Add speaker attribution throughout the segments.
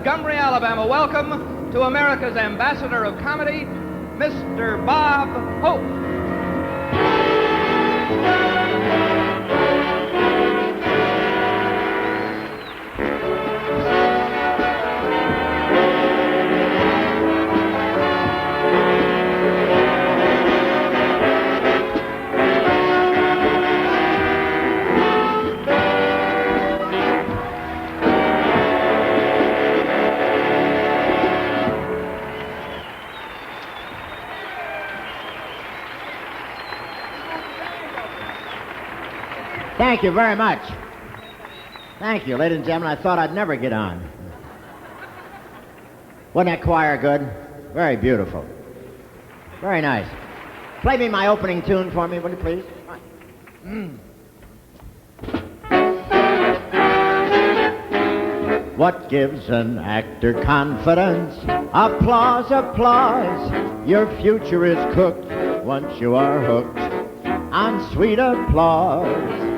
Speaker 1: Montgomery, Alabama, welcome to America's Ambassador of Comedy, Mr. Bob Hope.
Speaker 2: Thank you very much. Thank you, ladies and gentlemen. I thought I'd never get on. Wasn't that choir good? Very beautiful. Very nice. Play me my opening tune for me, will you please? What gives an actor confidence? Applause, applause. Your future is cooked once you are hooked on sweet applause.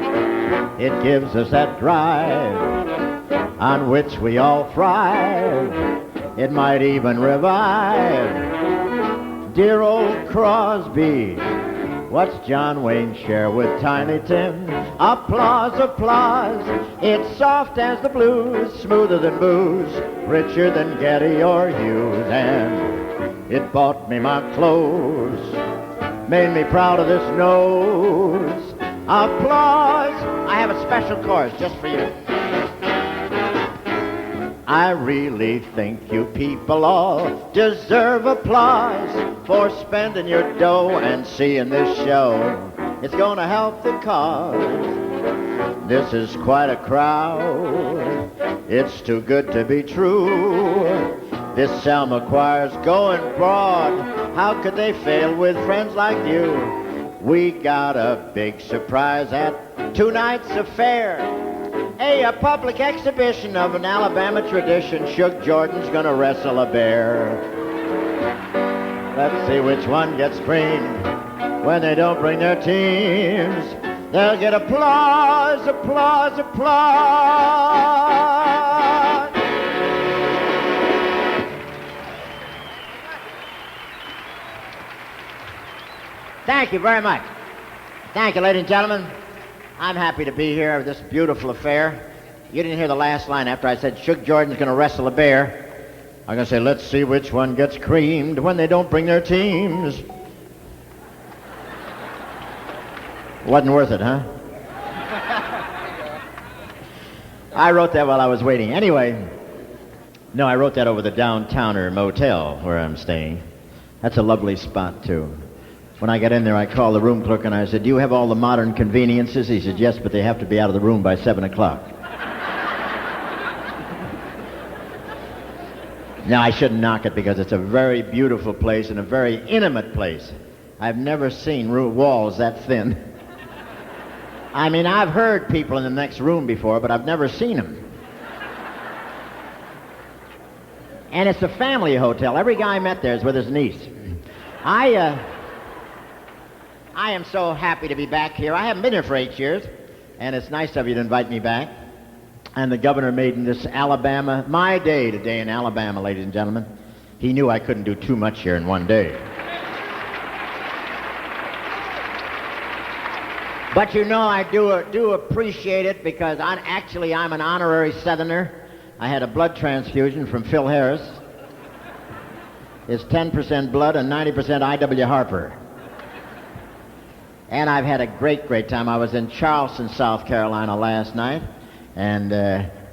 Speaker 2: It gives us that drive on which we all thrive. It might even revive dear old Crosby. What's John Wayne share with Tiny Tim? Applause, applause. It's soft as the blues, smoother than booze, richer than Getty or Hughes. And it bought me my clothes, made me proud of this nose. Applause. I have a special chorus just for you. I really think you people all deserve applause for spending your dough and seeing this show. It's going to help the cause. This is quite a crowd. It's too good to be true. This Selma choir's going broad. How could they fail with friends like you? We got a big surprise at tonight's affair. A public exhibition of an Alabama tradition. Shug Jordan's gonna wrestle a bear. Let's see which one gets creamed when they don't bring their teams. They'll get applause, applause, applause. Thank you very much. Thank you, ladies and gentlemen. I'm happy to be here at this beautiful affair. You didn't hear the last line after I said Shug Jordan's going to wrestle a bear. I'm going to say, let's see which one gets creamed when they don't bring their teams. Wasn't worth it, huh? I wrote that while I was waiting. Anyway, no, I wrote that over the Downtowner Motel where I'm staying. That's a lovely spot, too. When I got in there, I called the room clerk and I said, do you have all the modern conveniences? He said, yes, but they have to be out of the room by 7 o'clock. Now, I shouldn't knock it because it's a very beautiful place and a very intimate place. I've never seen walls that thin. I mean, I've heard people in the next room before, but I've never seen them. And it's a family hotel. Every guy I met there is with his niece. I am so happy to be back here. I haven't been here for 8 years, and it's nice of you to invite me back. And the governor made in this Alabama, my day today in Alabama, ladies and gentlemen. He knew I couldn't do too much here in one day. But you know, I do appreciate it because I'm an honorary Southerner. I had a blood transfusion from Phil Harris. It's 10% blood and 90% I.W. Harper. And I've had a great, great time. I was in Charleston, South Carolina last night and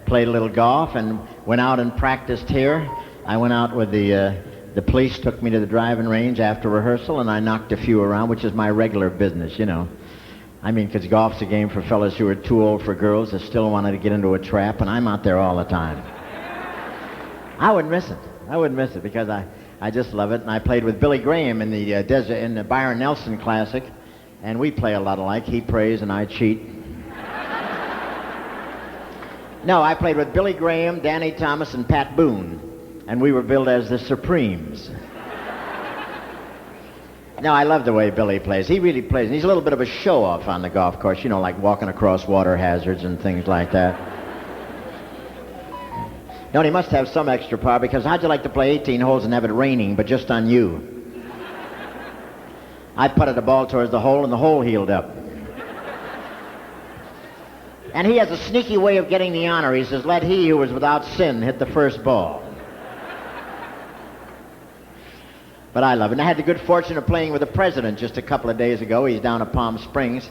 Speaker 2: played a little golf and went out and practiced here. I went out with the police, took me to the driving range after rehearsal, and I knocked a few around, which is my regular business, you know. I mean, because golf's a game for fellas who are too old for girls that still wanted to get into a trap, and I'm out there all the time. I wouldn't miss it. I wouldn't miss it because I just love it. And I played with Billy Graham in the Byron Nelson Classic. And we play a lot alike. He prays and I cheat. No, I played with Billy Graham, Danny Thomas, and Pat Boone. And we were billed as the Supremes. No, I love the way Billy plays. He really plays. And he's a little bit of a show-off on the golf course, you know, like walking across water hazards and things like that. No, he must have some extra power, because how'd you like to play 18 holes and have it raining, but just on you? I putted the ball towards the hole, and the hole healed up. And he has a sneaky way of getting the honor. He says, let he who was without sin hit the first ball. But I love it. And I had the good fortune of playing with the president just a couple of days ago. He's down at Palm Springs,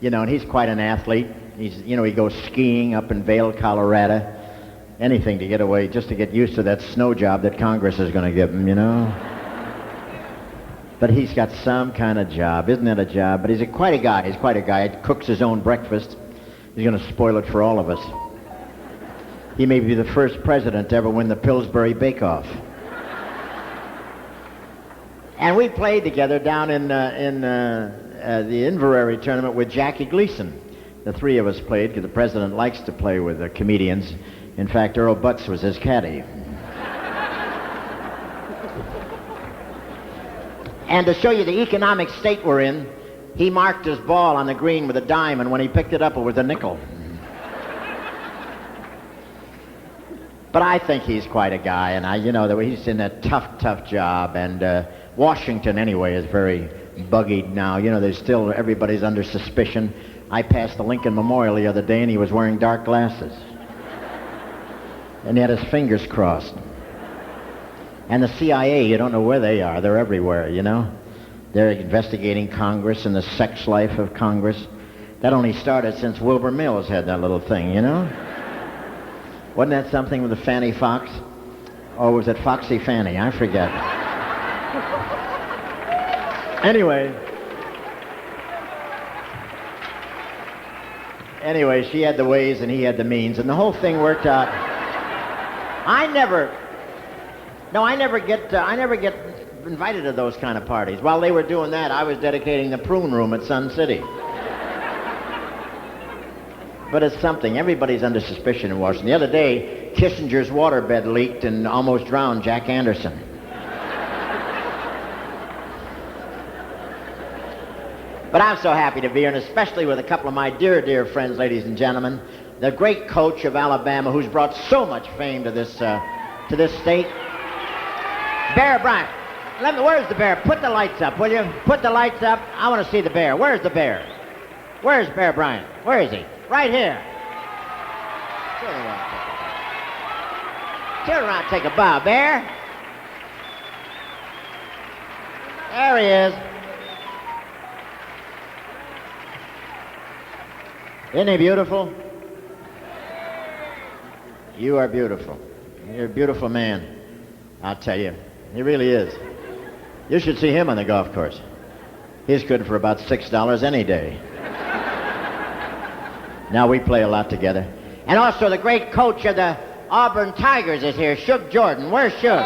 Speaker 2: and he's quite an athlete. He goes skiing up in Vail, Colorado. Anything to get away, just to get used to that snow job that Congress is going to give him, But he's got some kind of job. Isn't that a job? But he's quite a guy. He's quite a guy. He cooks his own breakfast. He's going to spoil it for all of us. He may be the first president to ever win the Pillsbury Bake-Off. And we played together down in the Inverary tournament with Jackie Gleason. The three of us played because the president likes to play with comedians. In fact, Earl Butz was his caddy. And to show you the economic state we're in, he marked his ball on the green with a dime, and when he picked it up, it was a nickel. But I think he's quite a guy, and that he's in a tough job, and Washington, anyway, is very buggied now. There's still, everybody's under suspicion. I passed the Lincoln Memorial the other day, and he was wearing dark glasses. And he had his fingers crossed. And the CIA, you don't know where they are. They're everywhere, They're investigating Congress and the sex life of Congress. That only started since Wilbur Mills had that little thing, Wasn't that something with the Fanny Fox? Or was it Foxy Fanny? I forget. Anyway, she had the ways and he had the means, and the whole thing worked out. I never get invited to those kind of parties. While they were doing that, I was dedicating the prune room at Sun City. But it's something. Everybody's under suspicion in Washington. The other day, Kissinger's waterbed leaked and almost drowned Jack Anderson. But I'm so happy to be here, and especially with a couple of my dear friends, ladies and gentlemen. The great coach of Alabama, who's brought so much fame to this state, Bear Bryant. Where's the bear? Put the lights up, will you? Put the lights up. I want to see the bear. Where's the bear? Where's Bear Bryant? Where is he? Right here. Turn around, take a bow, Bear. There he is. Isn't he beautiful? You are beautiful. You're a beautiful man. I'll tell you. He really is. You should see him on the golf course. He's good for about $6 any day. Now, we play a lot together. And also, the great coach of the Auburn Tigers is here, Shug Jordan. Where's Shug?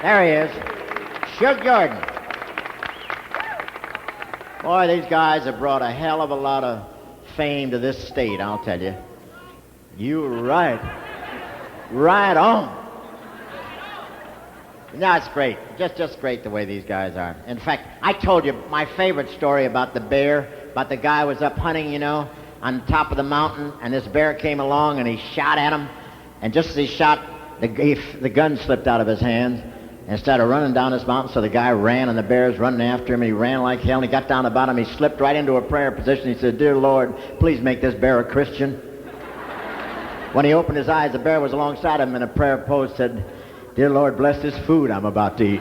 Speaker 2: There he is. Shug Jordan. Boy, these guys have brought a hell of a lot of fame to this state, I'll tell you. You're right. Right on. No, it's great. Just great the way these guys are. In fact, I told you my favorite story about the bear, about the guy who was up hunting, on top of the mountain, and this bear came along and he shot at him, and just as he shot, the gun slipped out of his hands and started running down this mountain, so the guy ran, and the bear's running after him, and he ran like hell, and he got down the bottom, he slipped right into a prayer position. He said, "Dear Lord, please make this bear a Christian." When he opened his eyes, the bear was alongside him in a prayer pose, said, "Dear Lord, bless this food I'm about to eat."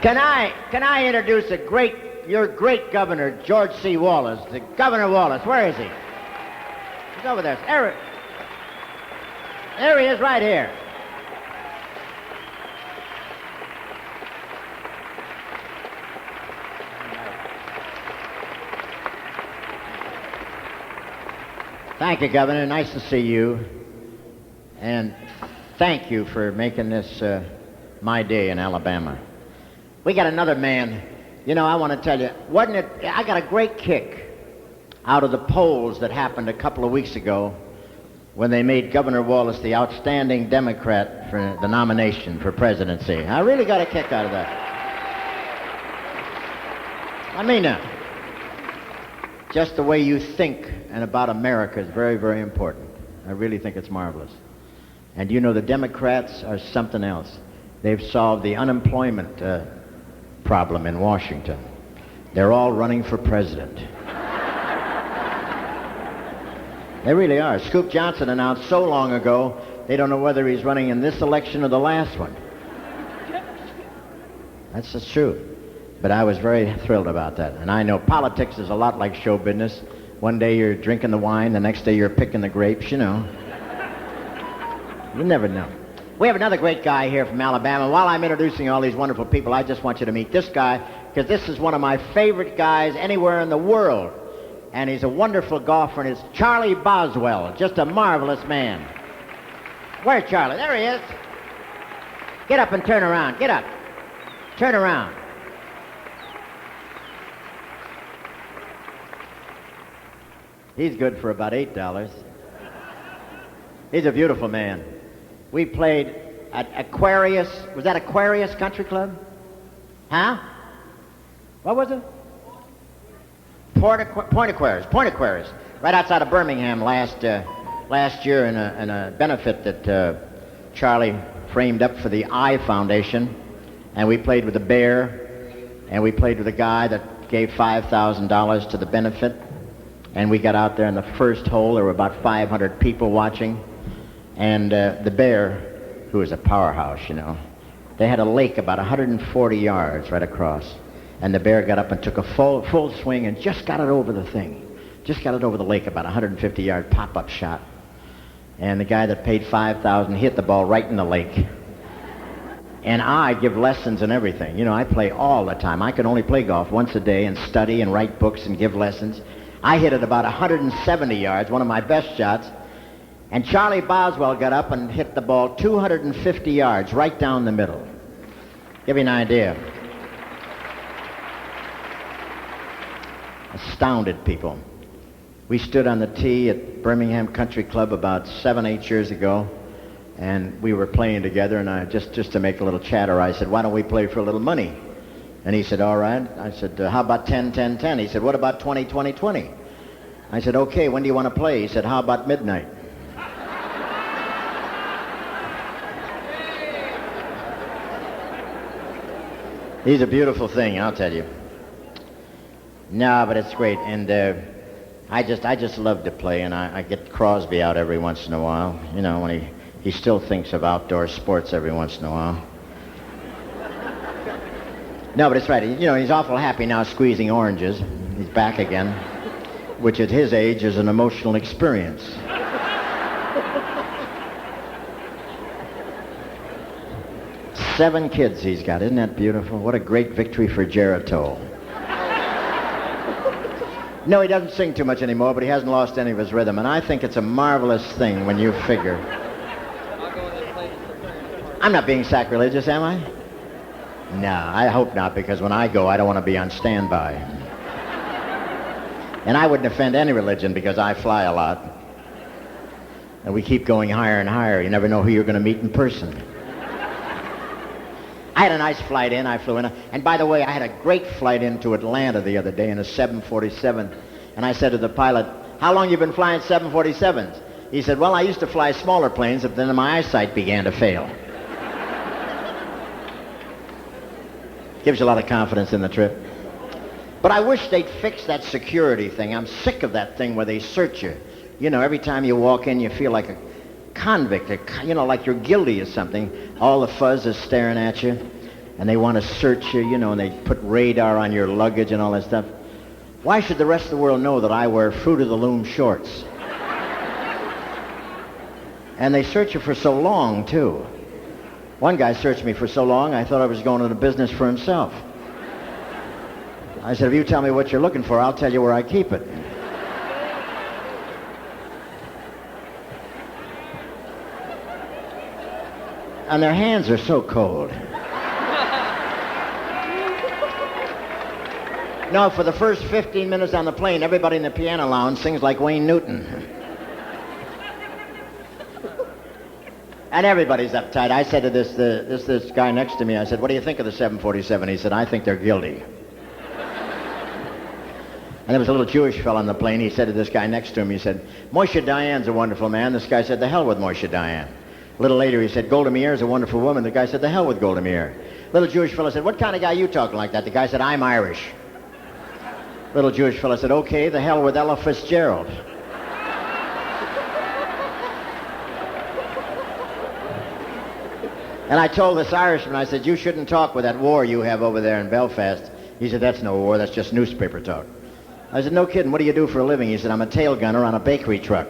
Speaker 2: Can I introduce your great governor, George C. Wallace, the Governor Wallace. Where is he? He's over there. There he is, right here. Thank you, Governor. Nice to see you. And thank you for making this my day in Alabama. We got another man. I want to tell you, I got a great kick out of the polls that happened a couple of weeks ago when they made Governor Wallace the outstanding Democrat for the nomination for presidency. I really got a kick out of that. I mean, just the way you think and about America is very, very important. I really think it's marvelous. And you know, the Democrats are something else. They've solved the unemployment problem in Washington. They're all running for president. They really are. Scoop Johnson announced so long ago, they don't know whether he's running in this election or the last one. That's the truth. But I was very thrilled about that. And I know politics is a lot like show business. One day you're drinking the wine, the next day you're picking the grapes, you know. You never know. We have another great guy here from Alabama. While I'm introducing all these wonderful people, I just want you to meet this guy, because this is one of my favorite guys anywhere in the world. And he's a wonderful golfer, and it's Charlie Boswell, just a marvelous man. Where's Charlie? There he is. Get up and turn around. Get up. Turn around. He's good for about $8. He's a beautiful man. We played at Aquarius. Was that Aquarius Country Club? Huh? What was it? Point Aquarius, right outside of Birmingham last year in a benefit that Charlie framed up for the Eye Foundation, and we played with the Bear, and we played with a guy that gave $5,000 to the benefit, and we got out there in the first hole. There were about 500 people watching, and the Bear, who is a powerhouse, you know, they had a lake about 140 yards right across. And the Bear got up and took a full swing and just got it over the thing. Just got it over the lake, about 150-yard pop-up shot. And the guy that paid $5,000 hit the ball right in the lake. And I give lessons and everything. You know, I play all the time. I can only play golf once a day and study and write books and give lessons. I hit it about 170 yards, one of my best shots. And Charlie Boswell got up and hit the ball 250 yards right down the middle. Give you an idea. Astounded people. We stood on the tee at Birmingham Country Club about 7-8 years ago, and we were playing together, and I just to make a little chatter, I said, why don't we play for a little money? And he said, all right. I said, how about 10-10-10? He said, what about 20-20-20? I said, okay, when do you want to play? He said, how about midnight? He's a beautiful thing, I'll tell you. No, but it's great, and I just love to play, and I get Crosby out every once in a while, you know, when he still thinks of outdoor sports every once in a while. No, but it's right. You know, he's awful happy now squeezing oranges. He's back again, which at his age is an emotional experience. 7 kids he's got. Isn't that beautiful? What a great victory for Geritol. No, he doesn't sing too much anymore, but he hasn't lost any of his rhythm, and I think it's a marvelous thing when you figure. I'm not being sacrilegious, am I? No, I hope not, because when I go, I don't want to be on standby. And I wouldn't offend any religion because I fly a lot. And we keep going higher and higher. You never know who you're going to meet in person. I had a nice flight in. I flew in. And by the way, I had a great flight into Atlanta the other day in a 747. And I said to the pilot, how long you been flying 747s? He said, well, I used to fly smaller planes, but then my eyesight began to fail. Gives you a lot of confidence in the trip. But I wish they'd fix that security thing. I'm sick of that thing where they search you. You know, every time you walk in, you feel like a convict, you know, like you're guilty of something. All the fuzz is staring at you, and they want to search you, you know, and they put radar on your luggage and all that stuff. Why should the rest of the world know that I wear Fruit of the Loom shorts? And they search you for so long, too. One guy searched me for so long, I thought I was going into business for himself. I said, if you tell me what you're looking for, I'll tell you where I keep it. And their hands are so cold. No, for the first 15 minutes on the plane, everybody in the piano lounge sings like Wayne Newton. And everybody's uptight. I said to this guy next to me, I said, what do you think of the 747? He said, I think they're guilty. And there was a little Jewish fellow on the plane. He said to this guy next to him, he said, Moshe Dayan's a wonderful man. This guy said, the hell with Moshe Dayan. A little later, he said, Golda Meir is a wonderful woman. The guy said, the hell with Golda Meir. Little Jewish fellow said, what kind of guy you talking like that? The guy said, I'm Irish. Little Jewish fellow said, okay, the hell with Ella Fitzgerald. And I told this Irishman, I said, you shouldn't talk with that war you have over there in Belfast. He said, that's no war, that's just newspaper talk. I said, no kidding, what do you do for a living? He said, I'm a tail gunner on a bakery truck.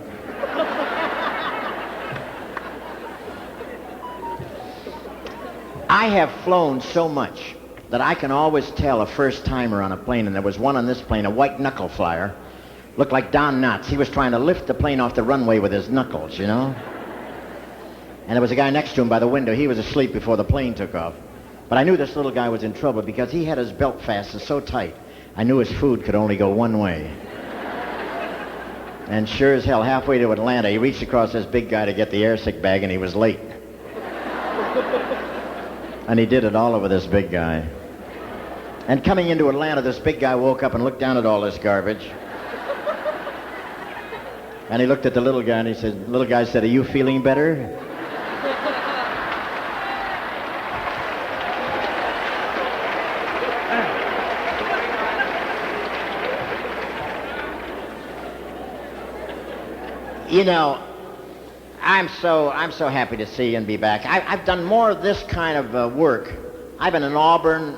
Speaker 2: I have flown so much that I can always tell a first-timer on a plane, and there was one on this plane, a white knuckle flyer, looked like Don Knotts. He was trying to lift the plane off the runway with his knuckles, you know? And there was a guy next to him by the window. He was asleep before the plane took off. But I knew this little guy was in trouble because he had his belt fastened so tight. I knew his food could only go one way. And sure as hell, halfway to Atlanta, he reached across this big guy to get the airsick bag, and he was late. And he did it all over this big guy. And coming into Atlanta, this big guy woke up and looked down at all this garbage. And he looked at the little guy, and he said, little guy said, are you feeling better? You know, I'm so happy to see you and be back. I've done more of this kind of work. I've been in Auburn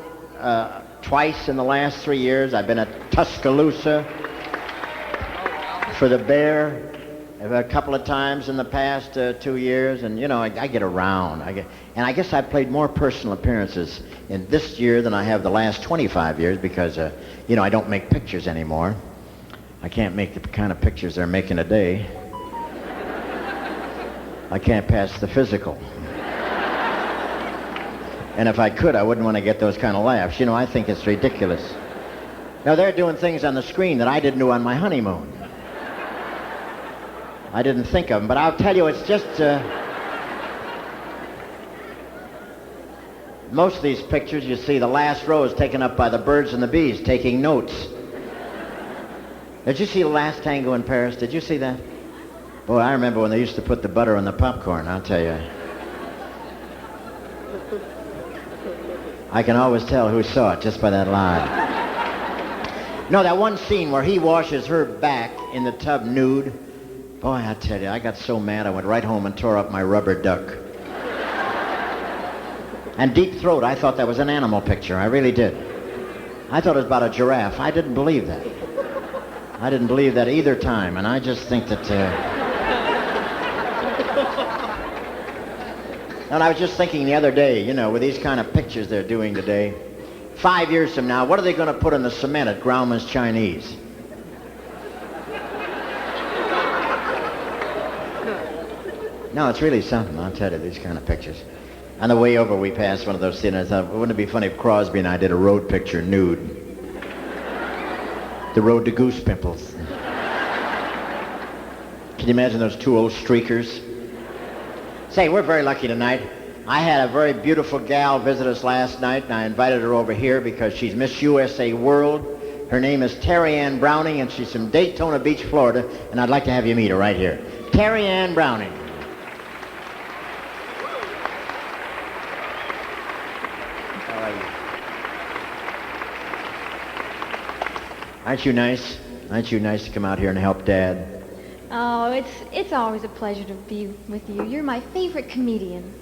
Speaker 2: twice in the last 3 years. I've been at Tuscaloosa for the Bear a couple of times in the past 2 years. And, you know, I get around. And I guess I've played more personal appearances in this year than I have the last 25 years because, you know, I don't make pictures anymore. I can't make the kind of pictures they're making today. I can't pass the physical. And if I could, I wouldn't want to get those kind of laughs. You know, I think it's ridiculous. Now, they're doing things on the screen that I didn't do on my honeymoon. I didn't think of them, but I'll tell you, it's just... most of these pictures, you see, the last row is taken up by the birds and the bees taking notes. Did you see The Last Tango in Paris? Did you see that? Boy, I remember when they used to put the butter on the popcorn, I'll tell you. I can always tell who saw it just by that line. No, that one scene where he washes her back in the tub nude. Boy, I tell you, I got so mad I went right home and tore up my rubber duck. And Deep Throat, I thought that was an animal picture. I really did. I thought it was about a giraffe. I didn't believe that. I didn't believe that either time, and I just think that... And I was just thinking the other day, you know, with these kind of pictures they're doing today, 5 years from now, what are they going to put in the cement at Grauman's Chinese? No, it's really something, I'll tell you, these kind of pictures. On the way over, we passed one of those theaters. I thought, wouldn't it be funny if Crosby and I did a road picture nude? The Road to Goose Pimples. Can you imagine those two old streakers? Say, we're very lucky tonight. I had a very beautiful gal visit us last night, and I invited her over here because she's Miss USA World. Her name is Terry Ann Browning, and she's from Daytona Beach, Florida, and I'd like to have you meet her right here. Terry Ann Browning. How are you? Aren't you nice? Aren't you nice to come out here and help Dad?
Speaker 3: Oh, it's always a pleasure to be with you. You're my favorite comedian.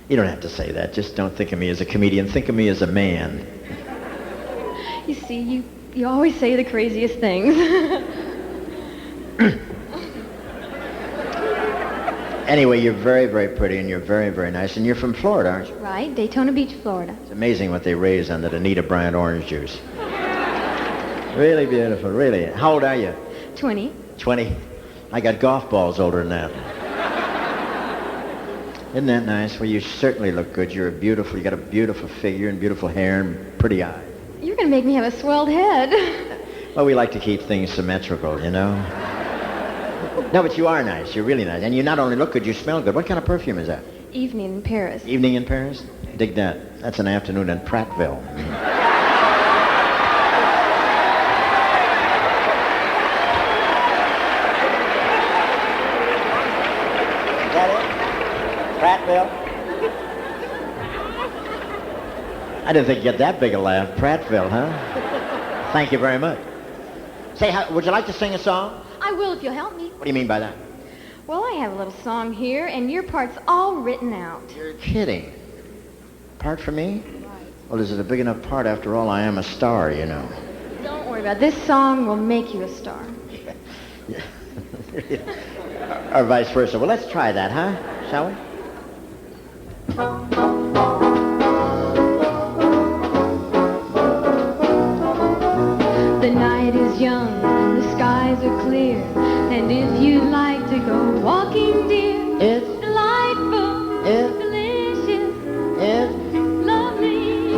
Speaker 2: You don't have to say that. Just don't think of me as a comedian. Think of me as a man.
Speaker 3: You see, you always say the craziest things.
Speaker 2: Anyway, you're very, very pretty, and you're very, very nice, and you're from Florida, aren't you?
Speaker 3: Right, Daytona Beach, Florida.
Speaker 2: It's amazing what they raise on that Anita Bryant orange juice. Really beautiful, really. How old are you?
Speaker 3: 20.
Speaker 2: 20? I got golf balls older than that. Isn't that nice? Well, you certainly look good. You got a beautiful figure and beautiful hair and pretty eyes.
Speaker 3: You're going to make me have a swelled head.
Speaker 2: Well, we like to keep things symmetrical, you know? No, but you are nice. You're really nice. And you not only look good, you smell good. What kind of perfume is that?
Speaker 3: Evening in Paris.
Speaker 2: Evening in Paris? Dig that. That's an afternoon in Prattville. Is that it? Prattville? I didn't think you'd get that big a laugh. Prattville, huh? Thank you very much. Say, would you like to sing a song?
Speaker 3: I will if you'll help me.
Speaker 2: What do you mean by that?
Speaker 3: Well, I have a little song here, and your part's all written out.
Speaker 2: You're kidding. Part for me? Well, is it a big enough part? After all, I am a star, you know.
Speaker 3: Don't worry about it. This song will make you a star.
Speaker 2: Or vice versa. Well, let's try that, huh? Shall we?
Speaker 3: The night is young, the skies are clear, and if you'd like to go walking, dear,
Speaker 2: It's
Speaker 3: delightful,
Speaker 2: It's
Speaker 3: delicious,
Speaker 2: It's
Speaker 3: lovely.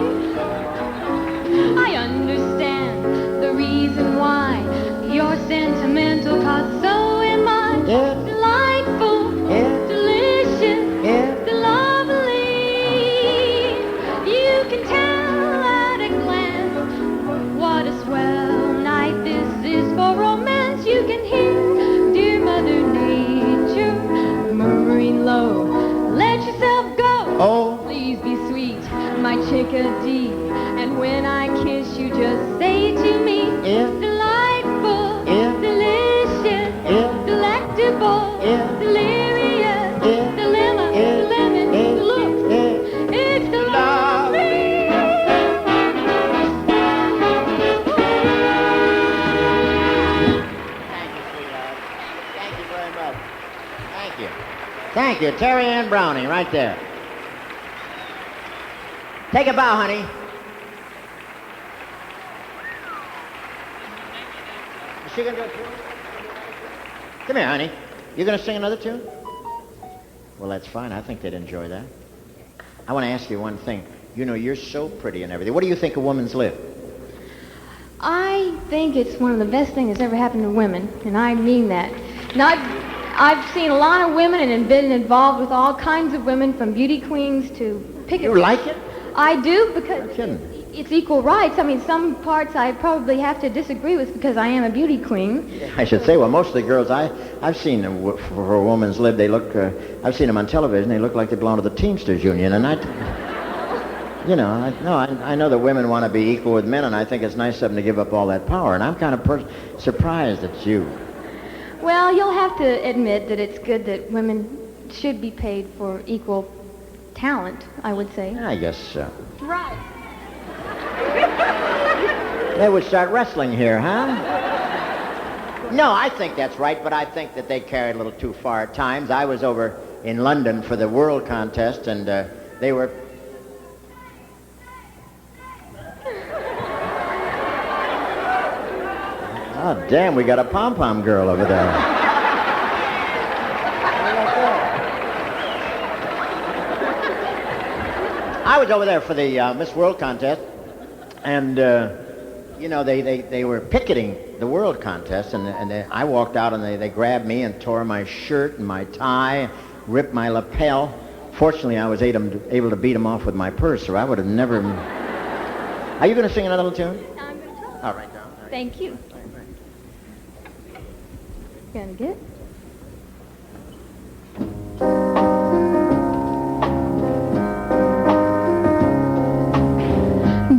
Speaker 3: I understand the reason why you're sentimental, 'cause so am I.
Speaker 2: It's
Speaker 3: Delightful,
Speaker 2: It's
Speaker 3: delicious,
Speaker 2: It's
Speaker 3: lovely. You can tell at a glance what a swell night this is for romance. You can hear dear Mother Nature murmuring low. Let yourself go.
Speaker 2: Oh.
Speaker 3: Please be sweet, my chickadee. And when I kiss you, just say to me,
Speaker 2: It's
Speaker 3: delightful,
Speaker 2: It's
Speaker 3: delicious,
Speaker 2: It's
Speaker 3: delectable,
Speaker 2: It's
Speaker 3: delirious,
Speaker 2: It's
Speaker 3: dilemma,
Speaker 2: It's
Speaker 3: lemon,
Speaker 2: It's
Speaker 3: look, it's the lovely.
Speaker 2: Thank you, sweetheart. Thank you very much. Thank you. Thank you. Terry Ann Browning, right there. Take a bow, honey. Is she going to do a tune? Come here, honey. You going to sing another tune? Well, that's fine. I think they'd enjoy that. I want to ask you one thing. You know, you're so pretty and everything. What do you think of woman's lib?
Speaker 3: I think it's one of the best things that's ever happened to women, and I mean that. And I've seen a lot of women and been involved with all kinds of women, from beauty queens to picket.
Speaker 2: You like it?
Speaker 3: I do, because
Speaker 2: No kidding.
Speaker 3: it's equal rights. I mean, some parts I probably have to disagree with because I am a beauty queen.
Speaker 2: I should say, well, most of the girls I've seen them for a woman's lib, they look, I've seen them on television, they look like they belong to the Teamsters Union, and I know that women want to be equal with men, and I think it's nice of them to give up all that power, and I'm kind of surprised at you.
Speaker 3: Well, you'll have to admit that it's good that women should be paid for equal talent, I would say.
Speaker 2: I guess so.
Speaker 3: Right.
Speaker 2: They would start wrestling here, huh? No, I think that's right, but I think that they carry it a little too far at times. I was over in London for the World Contest, and they were... Oh, damn, we got a pom-pom girl over there. I was over there for the Miss World Contest, and, you know, they were picketing the World Contest, and I walked out, and they grabbed me and tore my shirt and my tie, ripped my lapel. Fortunately, I was able to beat them off with my purse, or I would have never... Are you going to sing another little tune?
Speaker 3: I'm going to try.
Speaker 2: All right, Don.
Speaker 3: Thank you. Gonna get.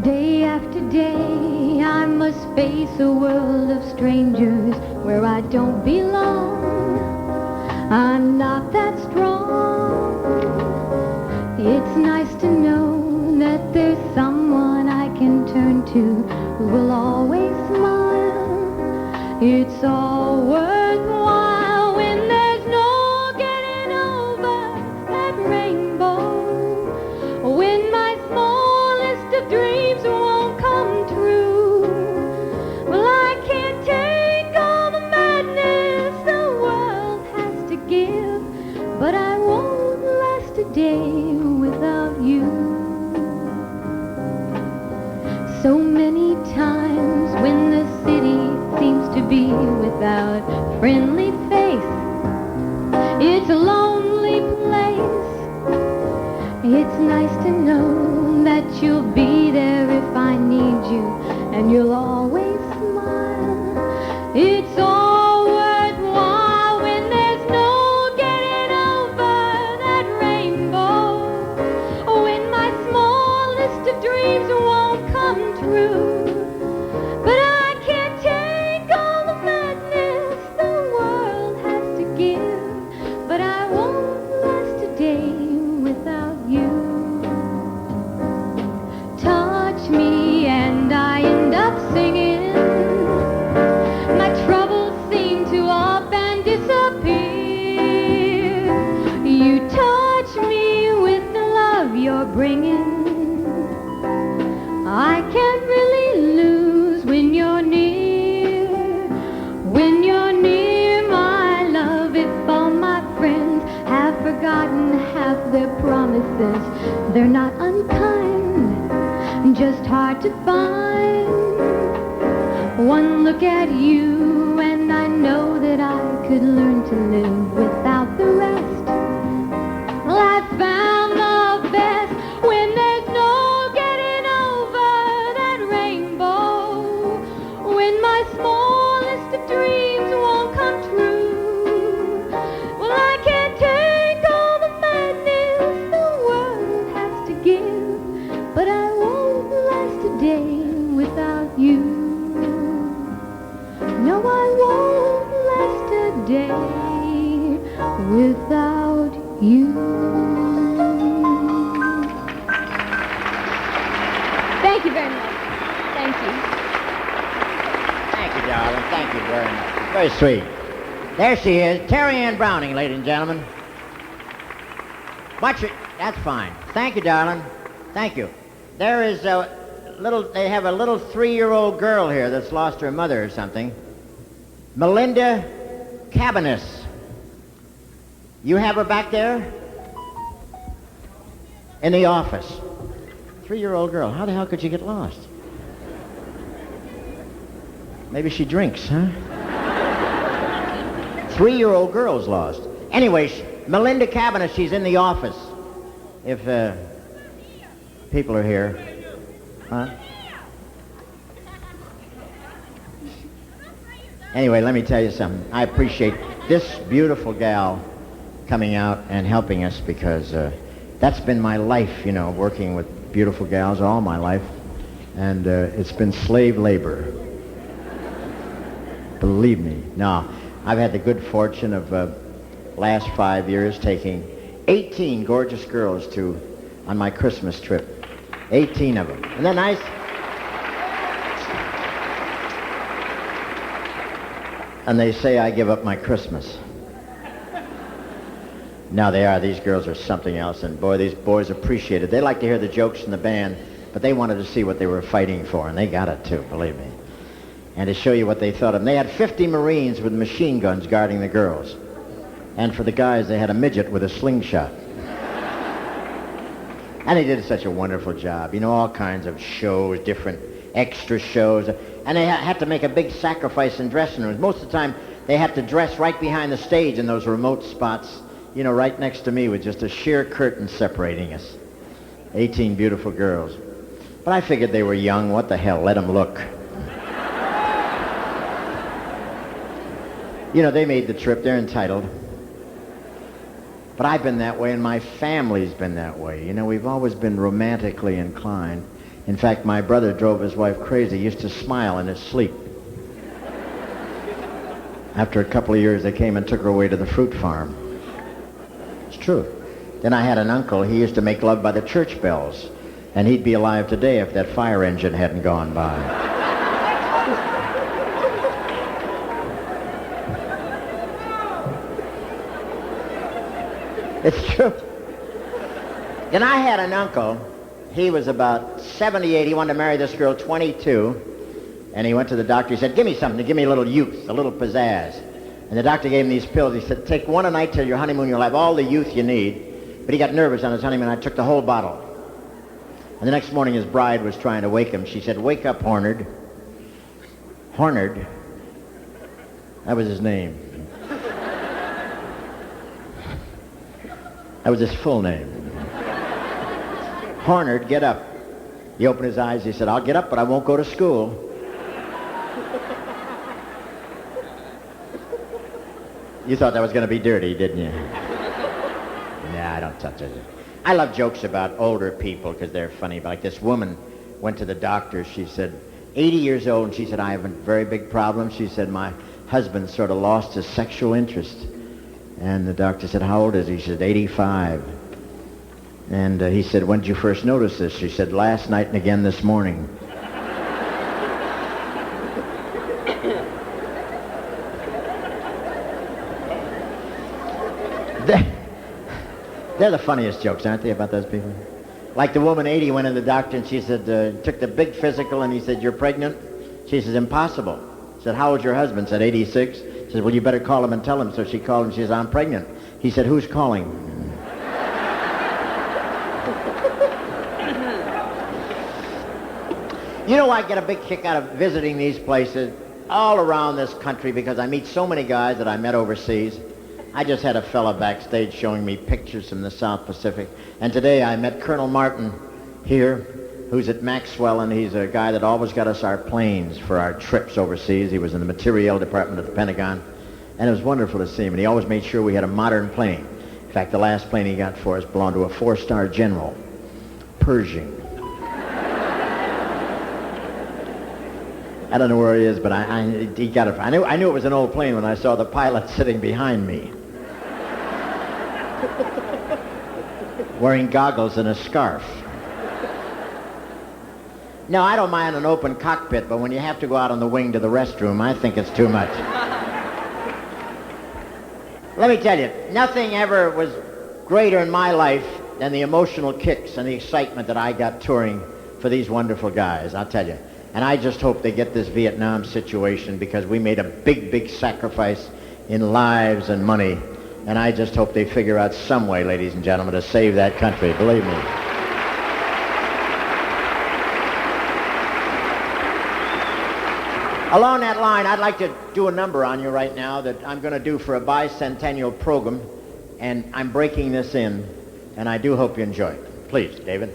Speaker 3: Day after day, I must face a world of strangers where I don't belong. I'm not that strong. It's nice to know that there's someone I can turn to who will always smile. It's all worthwhile when there's no getting over that rainbow. When my smallest of dreams won't come true. Well, I can't take all the madness the world has to give, but I won't last a day without you. So many times when the city seems to be without friendly face, it's nice to know that you'll be there if I need you, and you'll always smile. It's all worthwhile when there's no getting over that rainbow, when my small list of dreams won't come true. But I can't take all the madness the world has to give, but I won't last a day without you. Touch me and I end up singing. My troubles seem to up and disappear. You touch me with the love you're bringing. I can't really lose when you're near. When you're near, my love, if all my friends have forgotten half their promises, they're not unkind, just hard to find. One look at you and I know that I could learn to live without the rest. Well, I found the best when there's no getting over that rainbow, when my smallest of dreams won't come true. Well, I can't take all the madness the world has to give, but I won't last a day without you. No, I won't last a day without you. Thank you very much. Thank you.
Speaker 2: Thank you, darling. Thank you very much. It's very sweet. There she is, Terry Ann Browning, ladies and gentlemen. Watch it. That's fine. Thank you, darling. Thank you. There is they have a little 3-year-old girl here that's lost her mother or something. Melinda Cabanis. You have her back there? In the office. 3-year-old girl. How the hell could she get lost? Maybe she drinks, huh? 3-year-old girl's lost. Anyway, Melinda Cabanis, she's in the office. If people are here. Huh? Anyway, let me tell you something. I appreciate this beautiful gal coming out and helping us, because that's been my life, you know, working with beautiful gals all my life. And it's been slave labor. Believe me. No, I've had the good fortune of last 5 years taking 18 gorgeous girls on my Christmas trip. 18 of them. Isn't that nice? And they say I give up my Christmas. No, they are. These girls are something else, and boy, these boys appreciate it. They like to hear the jokes in the band, but they wanted to see what they were fighting for, and they got it too, believe me. And to show you what they thought of them, they had 50 Marines with machine guns guarding the girls. And for the guys, they had a midget with a slingshot. And they did such a wonderful job. You know, all kinds of shows, different extra shows. And they had to make a big sacrifice in dressing rooms. Most of the time, they had to dress right behind the stage in those remote spots, you know, right next to me with just a sheer curtain separating us. 18 beautiful girls. But I figured they were young. What the hell? Let them look. You know, they made the trip. They're entitled. But I've been that way, and my family's been that way. You know, we've always been romantically inclined. In fact, my brother drove his wife crazy. He used to smile in his sleep. After a couple of years, they came and took her away to the fruit farm. It's true. Then I had an uncle. He used to make love by the church bells. And he'd be alive today if that fire engine hadn't gone by. It's true. Then I had an uncle. He was about 78. He wanted to marry this girl, 22. And he went to the doctor. He said, give me something to give me a little youth, a little pizzazz. And the doctor gave him these pills. He said, take one a night till your honeymoon. You'll have all the youth you need. But he got nervous on his honeymoon. I took the whole bottle. And the next morning his bride was trying to wake him. She said, wake up, Hornard. Hornard? That was his name. That was his full name. Hornered, get up. He opened his eyes. He said, I'll get up, but I won't go to school. You thought that was going to be dirty, didn't you? Nah, don't touch it. I love jokes about older people because they're funny. Like this woman went to the doctor. She said, 80 years old, and she said, I have a very big problem. She said, my husband sort of lost his sexual interest. And the doctor said, how old is he? She said, 85. And he said, when did you first notice this? She said, last night and again this morning. They're the funniest jokes, aren't they, about those people? Like the woman 80 went to the doctor and she said, took the big physical and he said, you're pregnant? She says, impossible. He said, how old's your husband? Said, 86. She said, well, you better call him and tell him. So she called him. She says, I'm pregnant. He said, who's calling? You know, I get a big kick out of visiting these places all around this country because I meet so many guys that I met overseas. I just had a fella backstage showing me pictures from the South Pacific. And today I met Colonel Martin here, who's at Maxwell, and he's a guy that always got us our planes for our trips overseas. He was in the materiel department at the Pentagon. And it was wonderful to see him. And he always made sure we had a modern plane. In fact, the last plane he got for us belonged to a 4-star general, Pershing. I don't know where he is, but he got it. I knew it was an old plane when I saw the pilot sitting behind me, wearing goggles and a scarf. Now, I don't mind an open cockpit, but when you have to go out on the wing to the restroom, I think it's too much. Let me tell you, nothing ever was greater in my life than the emotional kicks and the excitement that I got touring for these wonderful guys, I'll tell you. And I just hope they get this Vietnam situation because we made a big, big sacrifice in lives and money. And I just hope they figure out some way, ladies and gentlemen, to save that country, believe me. Along that line, I'd like to do a number on you right now that I'm going to do for a bicentennial program, and I'm breaking this in, and I do hope you enjoy it. Please, David.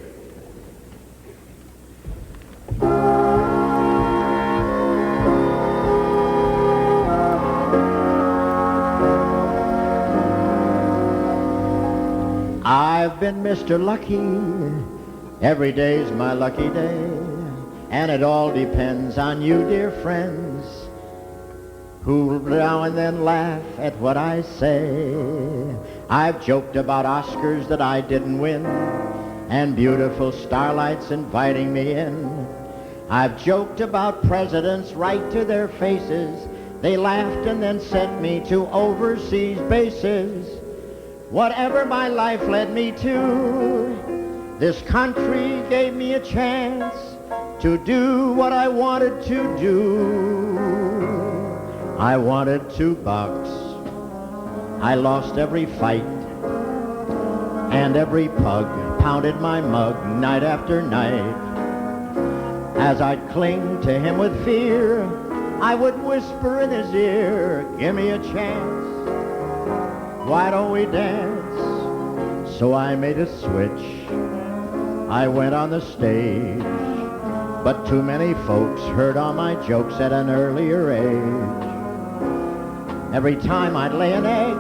Speaker 2: I've been Mr. Lucky, every day's my lucky day, and it all depends on you, dear friends, who now and then laugh at what I say. I've joked about Oscars that I didn't win, and beautiful starlights inviting me in. I've joked about presidents right to their faces. They laughed and then sent me to overseas bases. Whatever my life led me to, this country gave me a chance to do what I wanted to do. I wanted to box. I lost every fight, and every pug pounded my mug night after night. As I'd cling to him with fear, I would whisper in his ear, give me a chance. Why don't we dance? So I made a switch. I went on the stage, but too many folks heard all my jokes at an earlier age. Every time I'd lay an egg,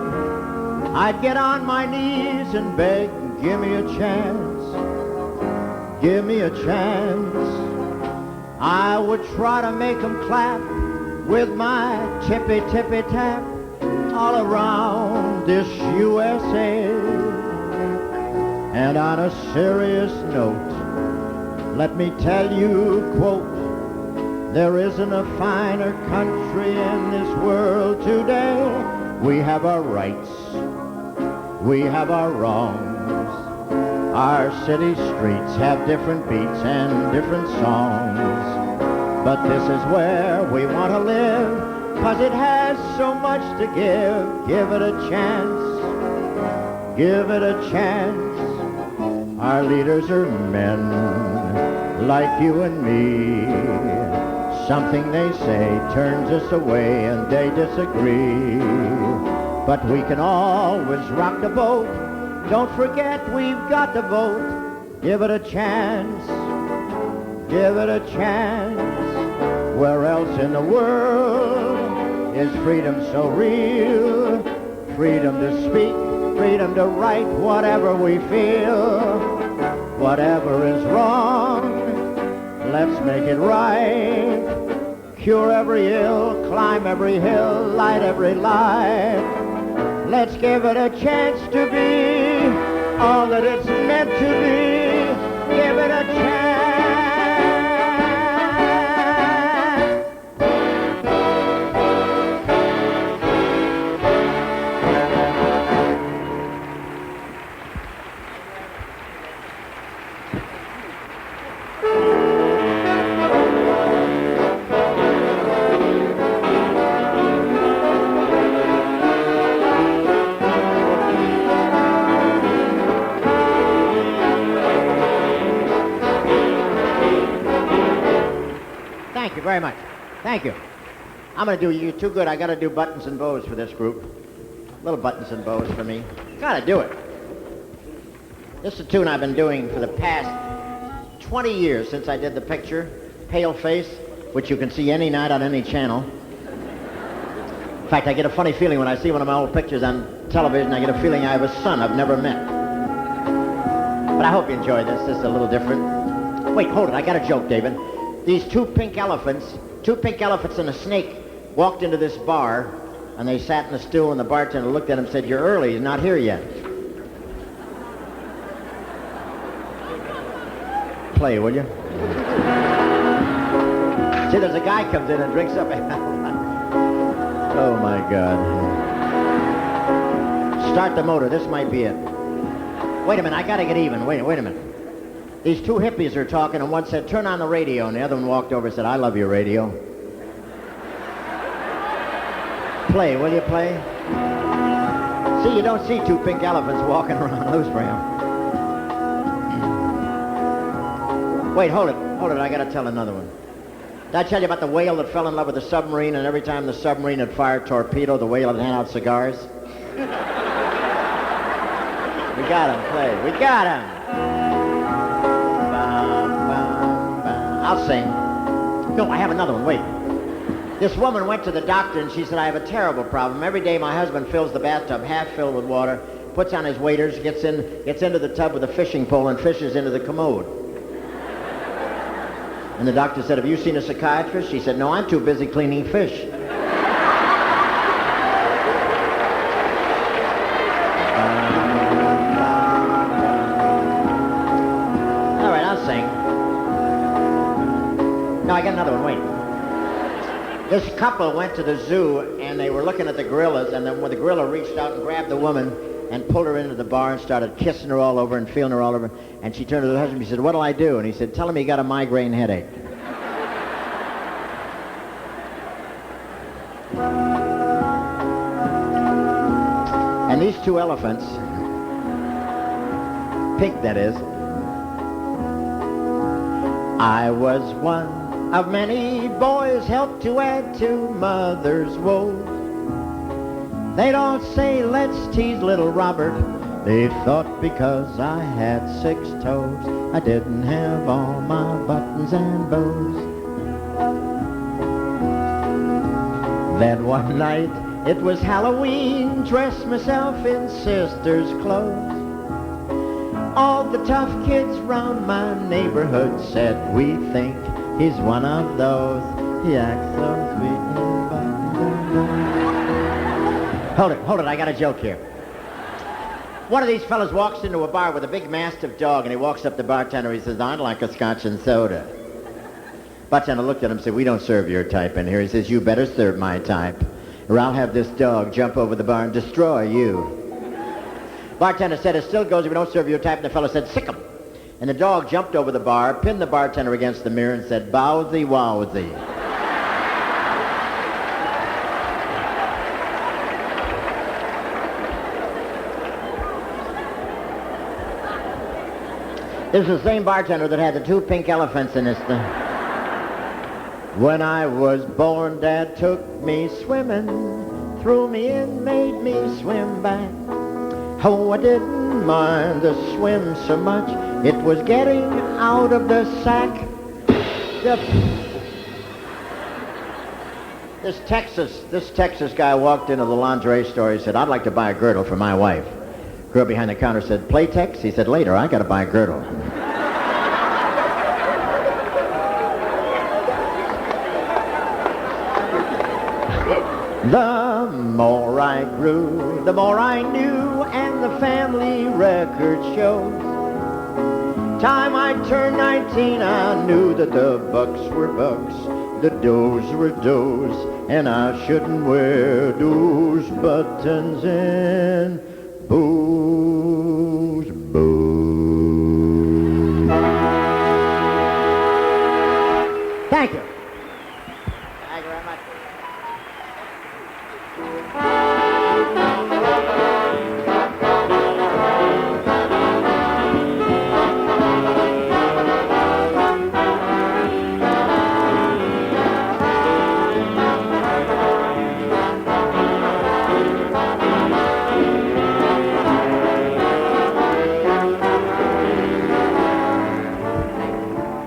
Speaker 2: I'd get on my knees and beg, give me a chance, give me a chance. I would try to make 'em clap with my tippy-tippy-tap all around this USA. And on a serious note, let me tell you, quote, there isn't a finer country in this world today. We have our rights, we have our wrongs. Our city streets have different beats and different songs. But this is where we want to live, 'cause it has so much to give. Give it a chance, give it a chance. Our leaders are men like you and me. Something they say turns us away and they disagree. But we can always rock the boat. Don't forget we've got to vote. Give it a chance. Give it a chance. Where else in the world is freedom so real? Freedom to speak, freedom to write whatever we feel. Whatever is wrong, let's make it right. Cure every ill, climb every hill, light every light. Let's give it a chance to be all that it's meant to be. Give it a chance. Thank you very much. Thank you. I'm going to do you too good. I got to do buttons and bows for this group. Little buttons and bows for me. Got to do it. This is a tune I've been doing for the past 20 years since I did the picture, Pale Face, which you can see any night on any channel. In fact, I get a funny feeling when I see one of my old pictures on television. I get a feeling I have a son I've never met. But I hope you enjoy this. This is a little different. Wait, hold it. I got a joke, David. These two pink elephants and a snake walked into this bar, and they sat in a stool, and the bartender looked at him and said, "You're early, he's not here yet." Play, will you? See, there's a guy comes in and drinks up. Oh, my God. Start the motor. This might be it. Wait a minute. I got to get even. Wait a minute. These two hippies are talking, and one said, "Turn on the radio," and the other one walked over and said, "I love your radio." Play, will you play? See, you don't see two pink elephants walking around loose for him. Wait, hold it, I gotta tell another one. Did I tell you about the whale that fell in love with the submarine, and every time the submarine had fired a torpedo, the whale would hand out cigars? We got him, play, we got him! I'll sing. No, I have another one, wait. This woman went to the doctor and she said, "I have a terrible problem. Every day my husband fills the bathtub half filled with water, puts on his waders, gets into the tub with a fishing pole and fishes into the commode." And the doctor said, "Have you seen a psychiatrist?" She said, "No, I'm too busy cleaning fish." All right, I'll sing. No, I got another one, wait. This couple went to the zoo, and they were looking at the gorillas, and then when the gorilla reached out and grabbed the woman and pulled her into the bar and started kissing her all over and feeling her all over, and she turned to the husband and he said, "What'll I do?" And he said, "Tell him he got a migraine headache." And these two elephants, pink that is, I was one of many boys helped to add to mother's woes. They'd all say, "Let's tease little Robert." They thought because I had 6 toes, I didn't have all my buttons and bows. Then one night, it was Halloween, dressed myself in sister's clothes. All the tough kids round my neighborhood said, "We think he's one of those. He acts so sweet." Hold it, I got a joke here. One of these fellas walks into a bar with a big mastiff dog, and he walks up to the bartender, he says, "I'd like a scotch and soda." Bartender looked at him and said, "We don't serve your type in here." He says, "You better serve my type, or I'll have this dog jump over the bar and destroy you." Bartender said, "It still goes if we don't serve your type," and the fellow said, "Sick him." And the dog jumped over the bar, pinned the bartender against the mirror, and said, "Bowsy wowsy." This is the same bartender that had the 2 pink elephants in his thing. When I was born, Dad took me swimming, threw me in, made me swim back. Oh, I didn't mind the swim so much. It was getting out of the sack. This Texas guy walked into the lingerie store. He said, "I'd like to buy a girdle for my wife." Girl behind the counter said, "Playtex?" He said, "Later, I got to buy a girdle." The more I grew, the more I knew, and the family record shows. Time I turned 19, I knew that the bucks were bucks, the does were does, and I shouldn't wear those buttons and booze, booze. Thank you. Thank you very much.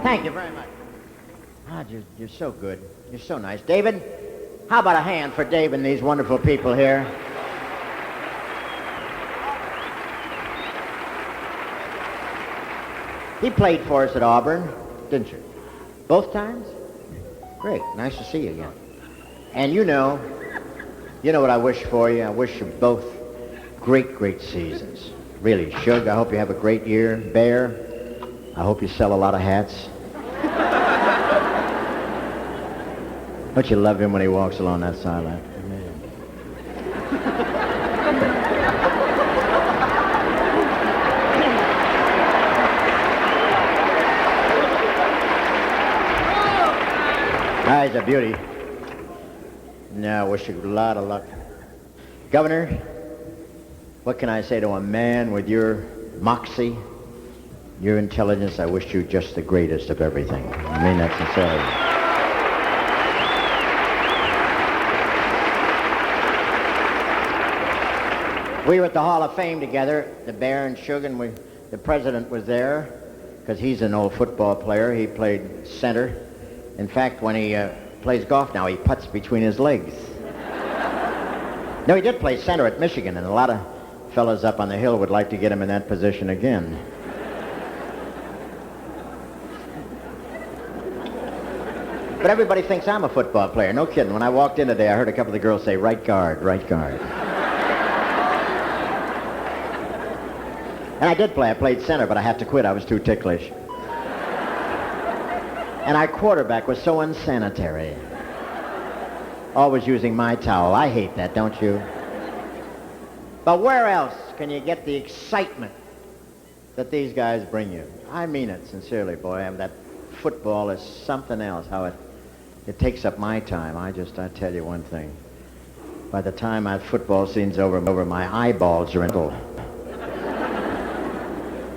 Speaker 2: Thank you very much. Ah, you're so good. You're so nice. David, how about a hand for Dave and these wonderful people here? He played for us at Auburn, didn't you? Both times? Great. Nice to see you again. And you know what I wish for you? I wish you both great, great seasons. Really, Shug, I hope you have a great year. Bear, I hope you sell a lot of hats. Don't you love him when he walks along that sideline? Ah, he's a beauty. No, I wish you a lot of luck. Governor, what can I say to a man with your moxie, your intelligence? I wish you just the greatest of everything. I mean that sincerely. We were at the Hall of Fame together, the Bear and Shug, and the president was there because he's an old football player. He played center. In fact, when he plays golf now, he putts between his legs. No, he did play center at Michigan, and a lot of fellas up on the hill would like to get him in that position again. But everybody thinks I'm a football player. No kidding. When I walked in today, I heard a couple of the girls say, right guard, right guard. And I did play. I played center, but I had to quit. I was too ticklish. And our quarterback was so unsanitary. Always using my towel. I hate that, don't you? But where else can you get the excitement that these guys bring you? I mean it sincerely, boy. That football is something else. How it takes up my time. I tell you one thing. By the time that football scene's over, my eyeballs are in it.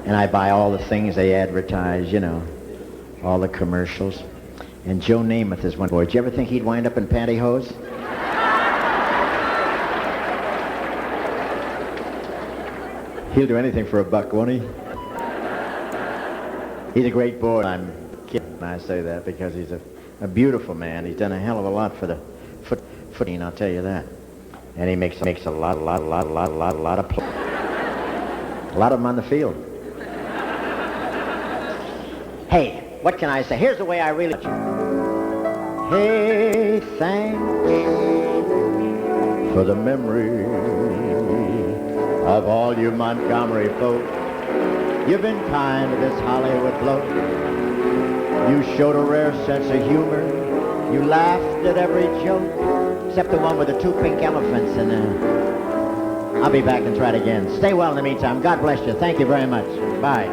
Speaker 2: And I buy all the things they advertise, you know, all the commercials. And Joe Namath is one boy. Did you ever think he'd wind up in pantyhose? He'll do anything for a buck, won't he? He's a great boy. I'm kidding when I say that because he's a beautiful man. He's done a hell of a lot for the footing, I'll tell you that. And he makes a lot of play. A lot of them on the field. Hey, what can I say? Here's the way I really... Hey, thanks for the memory of all you Montgomery folk. You've been kind to this Hollywood bloke. You showed a rare sense of humor. You laughed at every joke, except the one with the two pink elephants. And I'll be back and try it again. Stay well in the meantime. God bless you. Thank you very much. Bye.